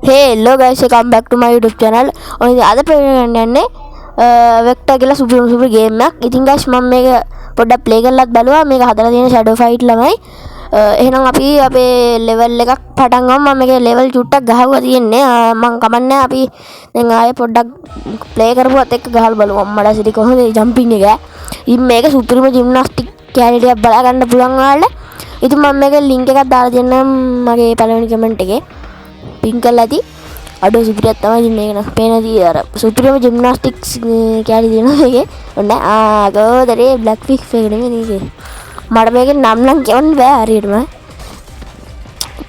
Hello guys, welcome back to my YouTube channel. ඔන්න අද play කරන්න යන්නේ වෙක්ටර් කියලා සුපර් ගේම් එකක්. ඉතින් guys මම මේක පොඩ්ඩක් ප්ලේ කරලාත් බලුවා. මේක හදලා තියෙන Shadow Fight ළමයි. එහෙනම් අපි අපේ ලෙවල් එකක් පටන් ගමු. මම මේකේ ලෙවල් චුට්ටක් ගහුවා තියෙන්නේ. මම කමන්නේ අපි දැන් ආයේ පොඩ්ඩක් ප්ලේ කරපුවත් එක්ක ගහලා බලමු. අම්මලා සිටි කොහොමද ජම්පින් එක. ඉතින් මේක සුපිරිම ජිම්නාස්ටික් කැලිටියක් බලා ගන්න පුළුවන් ඔයාලට. ඉතින් මම මේකේ ලින්ක් එකක් දාලා දෙන්නම් මගේ පළවෙනි කමෙන්ට් එකේ. පින් කරලා ඇති අඩෝ සුපිරියක් තමයි ඉතින් මේක නම් පේනදී අර සුපිරිම ජිම්නාස්ටික්ස් කැලි දෙනවා මේකේ ඔන්න ගෝදරේ බ්ලැක් ෆික් එක නෙමෙයි මේකේ මට මේකේ නම් කියවන්න බෑ හරියටම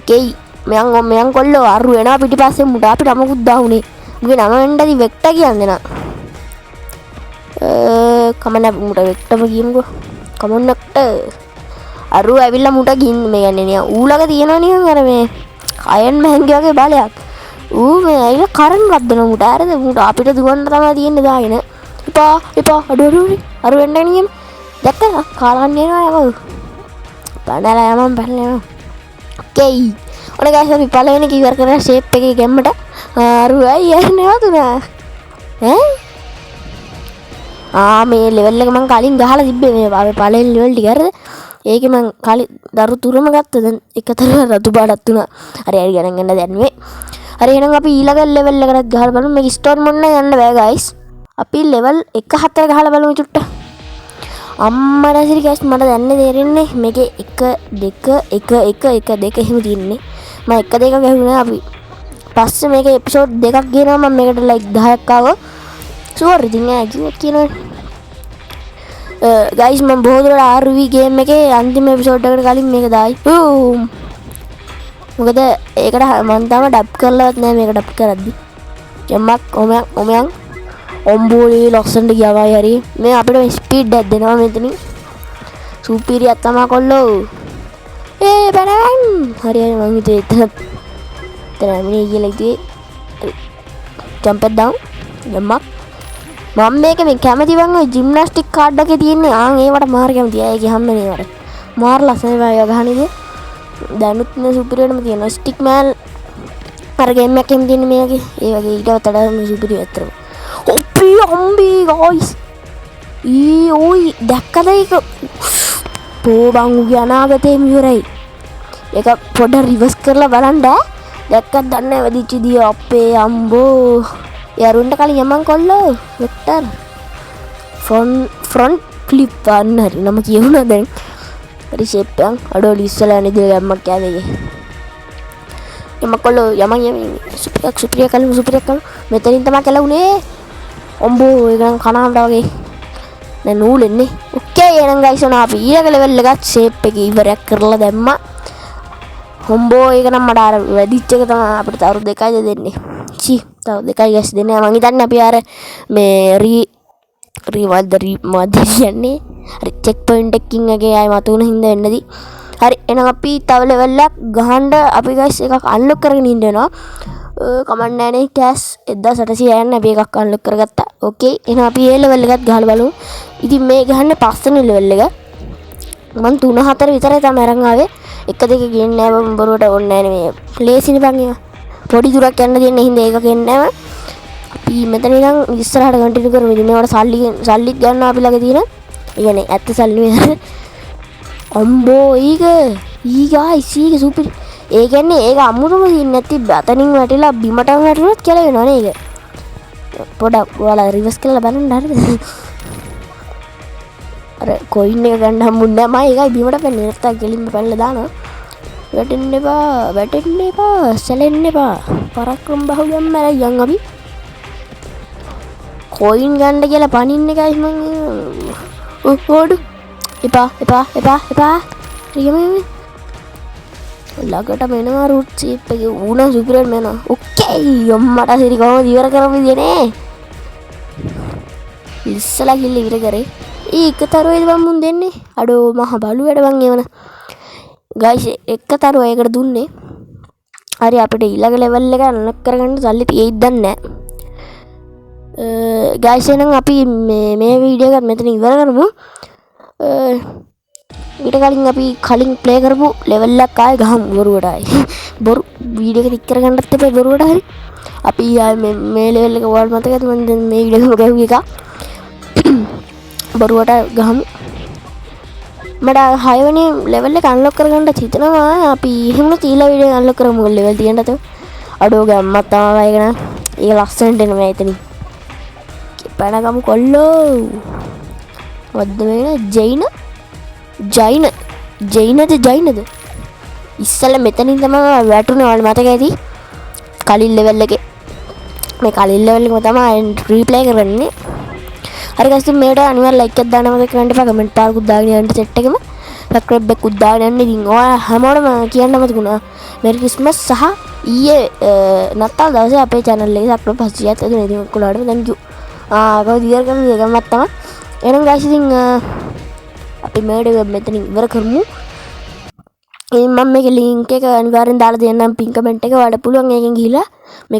කෙයි මයන් කොල්ලෝ අරු වෙනවා පිටිපස්සේ මුට අපිට අමකුත් දාුනේ මුගේ නම වෙන්නදී වෙක්ටර් කියන්නේ නා කමන්න මුට වෙක්ටර්ම කියමුකෝ කමන්නක්ට අරු ඇවිල්ලා මුට ගින්න මේ යන්නේ නිකන් ඌලක තියනවා නිකන් අර මේ අයන් මෑන්ගේ වගේ බලයක් ඌ මේ ඇවිල්ලා කරන් ගද්දන මුට ආරද මුට අපිට දුවන්න තමයි තියෙන්නේ දාගෙන එපා අර වෙන්න නියම දැක්කද කාලන් යනවා යකෝ බණලා යමම් බණලා ඔකේ ඔන්න ගයිස් අපි පළවෙනි කිවර් කරන ෂේප් එකේ ගැම්මට අරු අය යන්නේ නතුනා මේ ලෙවල් එක මම කලින් ගහලා තිබ්බේ මේ අපි පළවෙනි ලෙවල් ටික හරිද ඒකේ මං කලින් දරු තුරම ගත්තා දැන් එකතර රතු පාටක් තුනා හරි ගණන් ගන්න දැන්වේ හරි එහෙනම් අපි ඊළඟ ලෙවල් එකකට ගහලා බලමු මේක ස්ටෝර් මොන්න යන්න බෑ ගයිස් අපි ලෙවල් 1 4 ගහලා බලමු චුට්ට අම්මලා සිරි ගයිස් මට දැන් තේරෙන්නේ මේකේ 1 2 1 1 1 2 එහෙම තියෙන්නේ මම 1 2 ගහුණා අපි පස්සේ මේකේ එපිසෝඩ් දෙකක් ගේනවා මම මේකට ලයික් 10ක් ආවා සුවර් ඉතින් කිව්වත් කියනවා guys මම බොහෝ දුරට RV ගේම් එකේ අන්තිම එපිසෝඩ් එකට කලින් මේක දායි. මොකද ඒකට මම තාම ඩබ් කරලවත් නෑ මේක ඩබ් කරද්දි. යම්මක් ඔමයන් ඔම්බෝලි ලොක්සන්ට ගියාවයි හරි. මේ අපිට ස්පීඩ් එකක් දෙනවා මෙතනින්. සුපිරියක් තමයි කොල්ලෝ. බැලන්. හරි මම හිතුවේ එතන කියලා හිතුවේ. ජම්ප් එක දාමු. යම්මක් මම මේක මේ කැමති වංග ජිම්නාස්ටික් කාඩ් එකේ තියෙන්නේ ඒවට මාර කැමතියි. ඒකේ හැම්මනේ වර. මාර ලස්සනයි වගේ ගහන්නේ. දැනුත් නේ සුපිරියටම තියෙනවා. ස්ටික් මෑන් අර ගේම් එකෙම තියෙන මේකේ. ඒ වගේ ඊට වඩා සුපිරිය ඇත්තටම. ඔප්පි අම්බි ගයිස්. ඔයි දැක්කද ඒක? පොබං උගේ අනාගතේ මියුරයි. ඒක පොඩ රිවර්ස් කරලා බලන්න. දැක්කද දන්නේ වැඩිච්ච දිය අපේ අම්බෝ. यारुंड कल यमं कोल्लो वेक्टर फ्रंट फ्लिप वन्न हरी नमक येवुना දැන් හරි ෂේප් එකක් අඩෝලි ඉස්සලා නේද යම්මක් කෑවේ යමක් කොල්ලෝ යමන් සුපිරිය කලු මෙතනින් තමයි කැලුනේ ඔම්බෝ ඒක නම් කනහඬ වගේ දැන් නූලෙන්නේ ඔකේ එහෙනම් ගයිස් ඔන්න අපි ඊළඟ ලෙවල් එකත් ෂේප් එක ඉවරයක් කරලා දැම්මා ඔම්බෝ ඒක නම් මට අර වැඩිච් එක තමයි අපිට තරු දෙකයි දෙන්නේ තව දෙකයි ගස් දෙන්නේ මං හිතන්නේ අපි අර මේ මොකද කියන්නේ හරි චෙක් පොයින්ට් එකකින් එකේ ආයි මතුවෙන හින්දා වෙන්නදී හරි එහෙනම් අපි තව ලෙවල් එකක් ගහන්න අපි ගස් එකක් අන්ලොක් කරගෙන ඉන්න වෙනවා කමන්න නැනේ කැස් 1800 යන්න අපි එකක් අන්ලොක් කරගත්තා ඕකේ එහෙනම් අපි ඒ ලෙවල් එකත් ගහලා බලමු ඉතින් මේ ගහන්නේ පස්වෙනි ලෙවල් එක මම 3 4 විතරයි තමයි අරන් ආවේ එක දෙක ගියන්නේ නැහැ මම බරුවට ඕනේ නැහැ මේ ප්ලේසිනේ බං ඒවා පොඩි දුරක් යන්න දෙන්නේ හින්දා ඒක කියන්නේ නැහැ අපි මෙතන ඉඳන් ඉස්සරහට කන්ටිනියු කරමු ඉතින් මේවට සල්ලිත් ගන්න අපි ළඟ තියෙන ඒ කියන්නේ ඇත්ත සල්ලි මේ අම්බෝ ඊගායිස් සුපිරි ඒ කියන්නේ ඒක අමුතුම දින් නැති අතනින් වැටිලා බිමට වැටුනොත් කියලා වෙනවා නේද පොඩක් ඔයාලා රිවර්ස් කරලා බලන්න හරිද අර කොයින් එක ගන්න හම්බුන්නේ නැහැ මම ඒකයි බිමට පැන්නේ නැත්තම් ගෙලින්ම පැනලා දානවා වැටෙන්න එපා සැලෙන්න එපා පරක්‍රම බහුවම් මරයන් අපි කොයින් ගන්න කියලා පනින්න එකයි මං ඕඩු එපා රියම ළඟට මෙනවා රූට් ෂේප් එක ඌන සුපිරියට මෙනවා ඔකේ යම්මට සිරි කොහොමද ඉවර කරමු ඉන්නේ ඉස්සලා කිල්ල ඉවර කරේ ඒක තරුවේද මම මුන් දෙන්නේ අඩෝ මහ බලුවැඩ බං එවන ගයිස් එක තරුවයකට දුන්නේ හරි අපිට ඊළඟ ලෙවල් එක අන්ලොක් කරගන්න සල්ලි තියෙයිද දන්නේ නැහැ ගයිස් එහෙනම් අපි මේ වීඩියෝ එක මෙතන ඉවර කරමු ඊට කලින් අපි කලින් ප්ලේ කරපු ලෙවල් එකක් ආයෙ ගහමු බොරුවටයි. බොරු වීඩියෝ එක දික් කරගන්නත් එපා බොරුවට හරි. අපි මේ ලෙවල් එක වල මතකද මම දැන් මේ වීඩියෝ එක ගහුව එක. බොරුවට ගහමු. මට 6 වෙනි ලෙවල් එක අන්ලොක් කරගන්න හිතනවා. අපි එහෙම තීලා වීඩියෝ අන්ලොක් කරමු ලෙවල් 30 ට. අඩෝ ගම්මත් තමයි ඒක නා. ඒක ලස්සනට එනවා එතනින්. පැනගමු කොල්ලෝ. වද්ද මේන ජෛනද ඉස්සෙල්ලා මෙතනින් තමයි වැටුනේ. වල මතක ඇති කලින් ලෙවල් එකේ. මේ කලින් ලෙවල් එකම තමයි රීප්ලේ කරන්නේ. හරි ගස්තු මේකට අනිවාර්යෙන් ලයික් එකක් දාන්න මතක කරන්න එපා. කමෙන්ට් එකක් දාගෙන යන්න සෙට් එකෙම. සබ්ස්ක්‍රයිබ් එකක් දාගෙන යන්න. ඉතින් ඔයා හැමෝටම කියන්න මතකුණා මෙරි ක්‍රිස්මස් සහ ඊයේ නත්තල් දවසේ අපේ channel එකේ සබ්ස්ක්‍රයිබ් 500ක් ඇතුළේ ඉතින් ඔයාලට thank you. කවුද ඉවර කරන්නේ ඒකමත් තමයි. එහෙනම් guys ඉතින් අපි මේකට මෙතනින් ඉවර කරමු. මම මේකේ link එක අනිවාර්යෙන් දාලා දෙන්නම් pin comment එක. ඔයාලට පුළුවන් ඒකෙන් ගිහිල්ලා මේක